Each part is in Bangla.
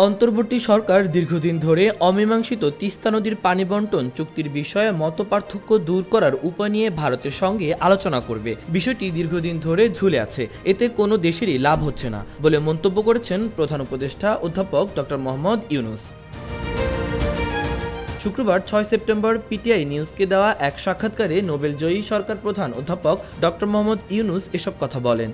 অন্তর্বর্তী সরকার দীর্ঘদিন ধরে অমীমাংসিত তিস্তা নদীর পানি বণ্টন চুক্তির বিষয়ে মতপার্থক্য দূর করার উপায় নিয়ে ভারতের সঙ্গে আলোচনা করবে। বিষয়টি দীর্ঘদিন ধরে ঝুলে আছে, এতে কোনো দেশেরই লাভ হচ্ছে না বলে মন্তব্য করেছেন প্রধান উপদেষ্টা অধ্যাপক ডক্টর মোহাম্মদ ইউনূস। শুক্রবার ৬ সেপ্টেম্বর পিটিআই নিউজকে দেওয়া এক সাক্ষাৎকারে নোবেলজয়ী সরকার প্রধান অধ্যাপক ডক্টর মোহাম্মদ ইউনূস এসব কথা বলেন।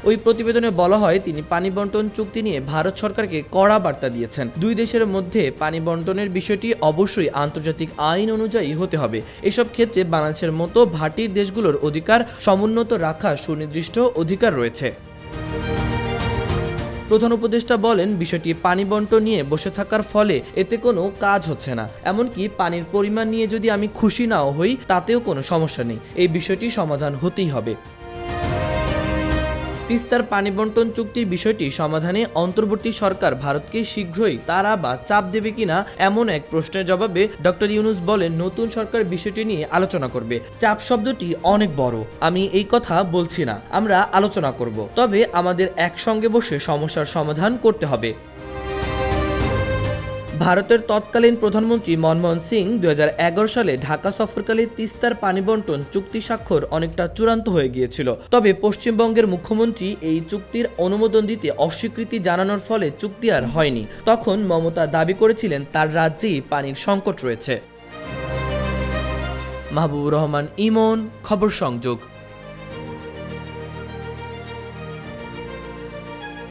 ওই প্রতিবেদনে বলা হয়, তিনি পানি বণ্টন চুক্তি নিয়ে ভারত সরকারকে কড়া বার্তা দিয়েছেন। দুই দেশের মধ্যে পানি বণ্টনের বিষয়টি অবশ্যই আন্তর্জাতিক আইন অনুযায়ী হতে হবে। এসব ক্ষেত্রে বাংলাদেশের মতো ভাটির দেশগুলোর অধিকার সমুন্নত রাখার সুনির্দিষ্ট অধিকার রয়েছে। প্রধান উপদেষ্টা বলেন, বিষয়টি পানি বণ্টন নিয়ে বসে থাকার ফলে এতে কোনো কাজ হচ্ছে না। এমনকি পানির পরিমাণ নিয়ে যদি আমি খুশি নাও হই, তাতেও কোনো সমস্যা নেই। এই বিষয়টি সমাধান হতেই হবে। তিস্তার পানি বণ্টন চুক্তির বিষয়টি সমাধানে অন্তর্বর্তী সরকার ভারতকে শীঘ্রই তাড়া বা চাপ দেবে কিনা এমন এক প্রশ্নের জবাবে ডক্টর ইউনূস বলেন, নতুন সরকার বিষয়টি নিয়ে আলোচনা করবে। চাপ শব্দটি অনেক বড়, আমি এই কথা বলছি না। আমরা আলোচনা করব, তবে আমাদের একসঙ্গে বসে সমস্যার সমাধান করতে হবে। ভারতের তৎকালীন প্রধানমন্ত্রী মনমোহন সিং ২০১১ সালে ঢাকা সফরকালে তিস্তার পানি বণ্টন চুক্তি স্বাক্ষর অনেকটা চূড়ান্ত হয়ে গিয়েছিল। তবে পশ্চিমবঙ্গের মুখ্যমন্ত্রী এই চুক্তির অনুমোদন দিতে অস্বীকৃতি জানানোর ফলে চুক্তি আর হয়নি। তখন মমতা দাবি করেছিলেন তার রাজ্যেই পানির সংকট রয়েছে। মাহবুবুর রহমান ইমন, খবর সংযোগ।